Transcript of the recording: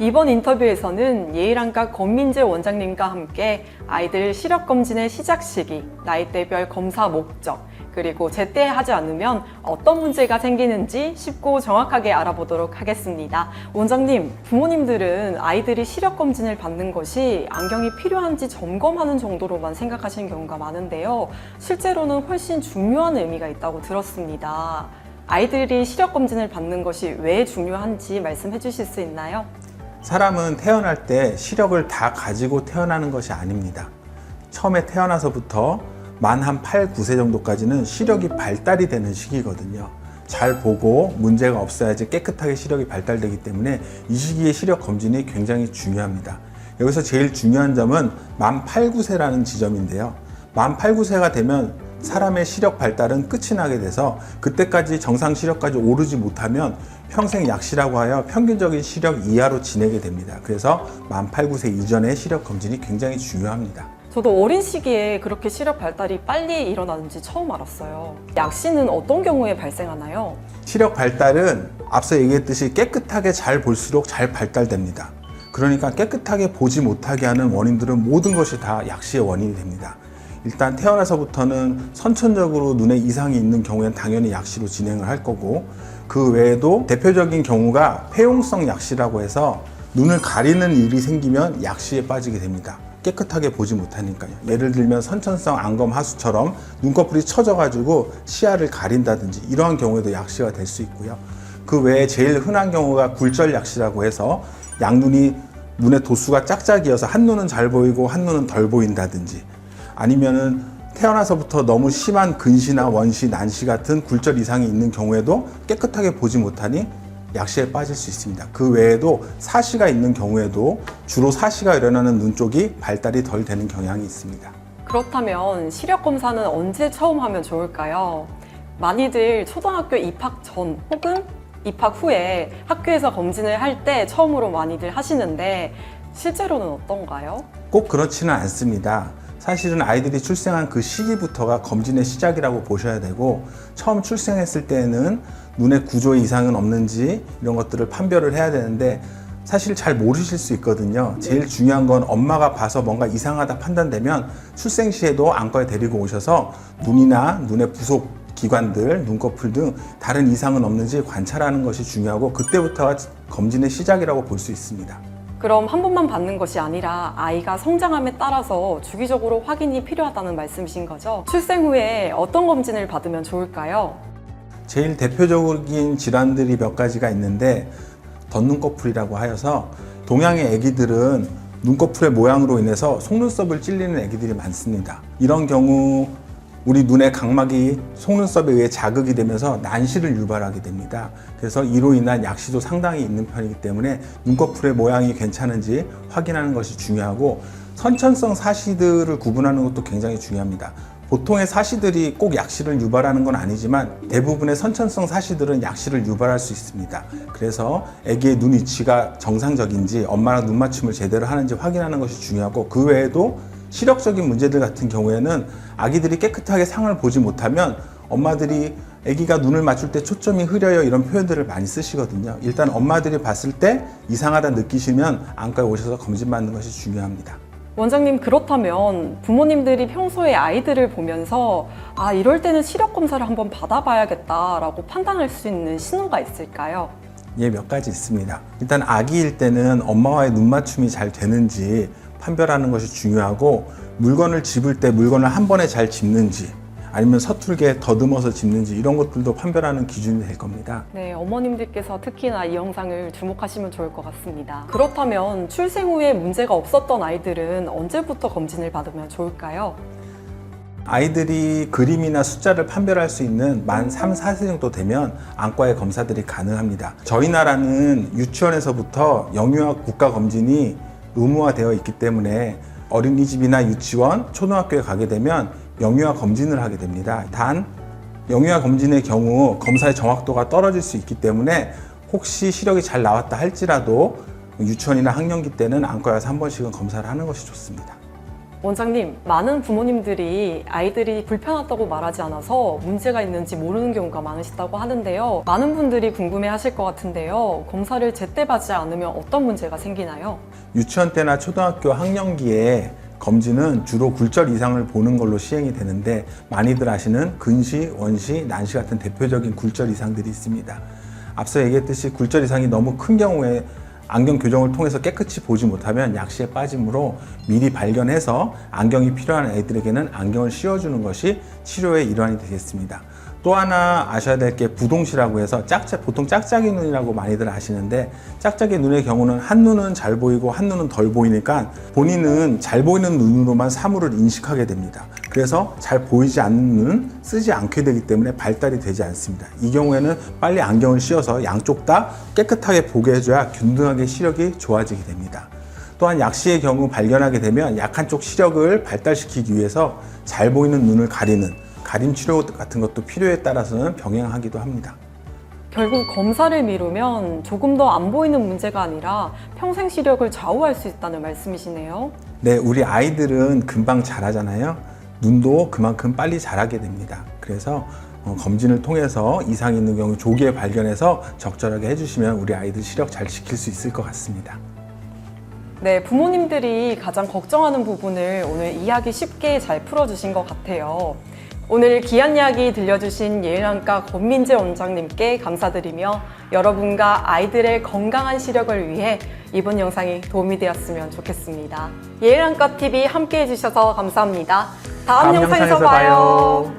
이번 인터뷰에서는 예일안과 권민재 원장님과 함께 아이들 시력검진의 시작 시기, 나이대별 검사 목적, 그리고 제때 하지 않으면 어떤 문제가 생기는지 쉽고 정확하게 알아보도록 하겠습니다. 원장님, 부모님들은 아이들이 시력검진을 받는 것이 안경이 필요한지 점검하는 정도로만 생각하시는 경우가 많은데요. 실제로는 훨씬 중요한 의미가 있다고 들었습니다. 아이들이 시력검진을 받는 것이 왜 중요한지 말씀해 주실 수 있나요? 사람은 태어날 때 시력을 다 가지고 태어나는 것이 아닙니다. 처음에 태어나서부터 만 한 8, 9세 정도까지는 시력이 발달이 되는 시기거든요. 잘 보고 문제가 없어야지 깨끗하게 시력이 발달되기 때문에 이 시기에 시력 검진이 굉장히 중요합니다. 여기서 제일 중요한 점은 만 8, 9세라는 지점인데요. 만 8, 9세가 되면 사람의 시력 발달은 끝이 나게 돼서 그때까지 정상 시력까지 오르지 못하면 평생 약시라고 하여 평균적인 시력 이하로 지내게 됩니다. 그래서 만 8, 9세 이전의 시력 검진이 굉장히 중요합니다. 저도 어린 시기에 그렇게 시력 발달이 빨리 일어나는지 처음 알았어요. 약시는 어떤 경우에 발생하나요? 시력 발달은 앞서 얘기했듯이 깨끗하게 잘 볼수록 잘 발달됩니다. 그러니까 깨끗하게 보지 못하게 하는 원인들은 모든 것이 다 약시의 원인이 됩니다. 일단 태어나서부터는 선천적으로 눈에 이상이 있는 경우에는 당연히 약시로 진행을 할 거고, 그 외에도 대표적인 경우가 폐용성 약시라고 해서 눈을 가리는 일이 생기면 약시에 빠지게 됩니다. 깨끗하게 보지 못하니까요. 예를 들면 선천성 안검하수처럼 눈꺼풀이 처져가지고 시야를 가린다든지 이러한 경우에도 약시가 될 수 있고요. 그 외에 제일 흔한 경우가 굴절 약시라고 해서 양눈이 눈의 도수가 짝짝이어서 한 눈은 잘 보이고 한 눈은 덜 보인다든지, 아니면은 태어나서부터 너무 심한 근시나 원시, 난시 같은 굴절 이상이 있는 경우에도 깨끗하게 보지 못하니 약시에 빠질 수 있습니다. 그 외에도 사시가 있는 경우에도 주로 사시가 일어나는 눈 쪽이 발달이 덜 되는 경향이 있습니다. 그렇다면 시력 검사는 언제 처음 하면 좋을까요? 많이들 초등학교 입학 전 혹은 입학 후에 학교에서 검진을 할 때 처음으로 많이들 하시는데 실제로는 어떤가요? 꼭 그렇지는 않습니다. 사실은 아이들이 출생한 그 시기부터가 검진의 시작이라고 보셔야 되고, 처음 출생했을 때는 눈의 구조에 이상은 없는지 이런 것들을 판별을 해야 되는데 사실 잘 모르실 수 있거든요. 제일 중요한 건 엄마가 봐서 뭔가 이상하다 판단되면 출생 시에도 안과에 데리고 오셔서 눈이나 눈의 부속 기관들, 눈꺼풀 등 다른 이상은 없는지 관찰하는 것이 중요하고, 그때부터가 검진의 시작이라고 볼 수 있습니다. 그럼 한 번만 받는 것이 아니라 아이가 성장함에 따라서 주기적으로 확인이 필요하다는 말씀이신 거죠? 출생 후에 어떤 검진을 받으면 좋을까요? 제일 대표적인 질환들이 몇 가지가 있는데, 덧눈꺼풀이라고 하여서 동양의 아기들은 눈꺼풀의 모양으로 인해서 속눈썹을 찔리는 아기들이 많습니다. 이런 경우 우리 눈의 각막이 속눈썹에 의해 자극이 되면서 난시를 유발하게 됩니다. 그래서 이로 인한 약시도 상당히 있는 편이기 때문에 눈꺼풀의 모양이 괜찮은지 확인하는 것이 중요하고, 선천성 사시들을 구분하는 것도 굉장히 중요합니다. 보통의 사시들이 꼭 약시를 유발하는 건 아니지만 대부분의 선천성 사시들은 약시를 유발할 수 있습니다. 그래서 아기의 눈 위치가 정상적인지 엄마랑 눈 맞춤을 제대로 하는지 확인하는 것이 중요하고, 그 외에도 시력적인 문제들 같은 경우에는 아기들이 깨끗하게 상을 보지 못하면 엄마들이 아기가 눈을 맞출 때 초점이 흐려요 이런 표현들을 많이 쓰시거든요. 일단 엄마들이 봤을 때 이상하다 느끼시면 안과에 오셔서 검진 받는 것이 중요합니다. 원장님, 그렇다면 부모님들이 평소에 아이들을 보면서 이럴 때는 시력 검사를 한번 받아봐야겠다라고 판단할 수 있는 신호가 있을까요? 예, 몇 가지 있습니다. 일단 아기일 때는 엄마와의 눈 맞춤이 잘 되는지 판별하는 것이 중요하고, 물건을 집을 때 물건을 한 번에 잘 집는지 아니면 서툴게 더듬어서 집는지 이런 것들도 판별하는 기준이 될 겁니다. 네, 어머님들께서 특히나 이 영상을 주목하시면 좋을 것 같습니다. 그렇다면 출생 후에 문제가 없었던 아이들은 언제부터 검진을 받으면 좋을까요? 아이들이 그림이나 숫자를 판별할 수 있는 만 3, 4세 정도 되면 안과의 검사들이 가능합니다. 저희 나라는 유치원에서부터 영유아 국가검진이 의무화되어 있기 때문에 어린이집이나 유치원, 초등학교에 가게 되면 영유아 검진을 하게 됩니다. 단 영유아 검진의 경우 검사의 정확도가 떨어질 수 있기 때문에 혹시 시력이 잘 나왔다 할지라도 유치원이나 학령기 때는 안과에 가서 한 번씩은 검사를 하는 것이 좋습니다. 원장님, 많은 부모님들이 아이들이 불편하다고 말하지 않아서 문제가 있는지 모르는 경우가 많으시다고 하는데요. 많은 분들이 궁금해 하실 것 같은데요. 검사를 제때 받지 않으면 어떤 문제가 생기나요? 유치원 때나 초등학교 학령기에 검진은 주로 굴절 이상을 보는 걸로 시행이 되는데 많이들 아시는 근시, 원시, 난시 같은 대표적인 굴절 이상들이 있습니다. 앞서 얘기했듯이 굴절 이상이 너무 큰 경우에 안경 교정을 통해서 깨끗이 보지 못하면 약시에 빠지므로 미리 발견해서 안경이 필요한 아이들에게는 안경을 씌워주는 것이 치료의 일환이 되겠습니다. 또 하나 아셔야 될 게 부동시라고 해서 보통 짝짝이 눈이라고 많이들 아시는데 짝짝이 눈의 경우는 한 눈은 잘 보이고 한 눈은 덜 보이니까 본인은 잘 보이는 눈으로만 사물을 인식하게 됩니다. 그래서 잘 보이지 않는 눈은 쓰지 않게 되기 때문에 발달이 되지 않습니다. 이 경우에는 빨리 안경을 씌워서 양쪽 다 깨끗하게 보게 해줘야 균등하게 시력이 좋아지게 됩니다. 또한 약시의 경우 발견하게 되면 약한 쪽 시력을 발달시키기 위해서 잘 보이는 눈을 가리는 가림 치료 같은 것도 필요에 따라서는 병행하기도 합니다. 결국 검사를 미루면 조금 더 안 보이는 문제가 아니라 평생 시력을 좌우할 수 있다는 말씀이시네요. 네, 우리 아이들은 금방 자라잖아요. 눈도 그만큼 빨리 자라게 됩니다. 그래서 검진을 통해서 이상이 있는 경우 조기에 발견해서 적절하게 해주시면 우리 아이들 시력 잘 지킬 수 있을 것 같습니다. 네, 부모님들이 가장 걱정하는 부분을 오늘 이야기 쉽게 잘 풀어주신 것 같아요. 오늘 귀한 이야기 들려주신 예일안과 권민재 원장님께 감사드리며 여러분과 아이들의 건강한 시력을 위해 이번 영상이 도움이 되었으면 좋겠습니다. 예일안과 TV 함께 해주셔서 감사합니다. 다음 영상에서 봐요.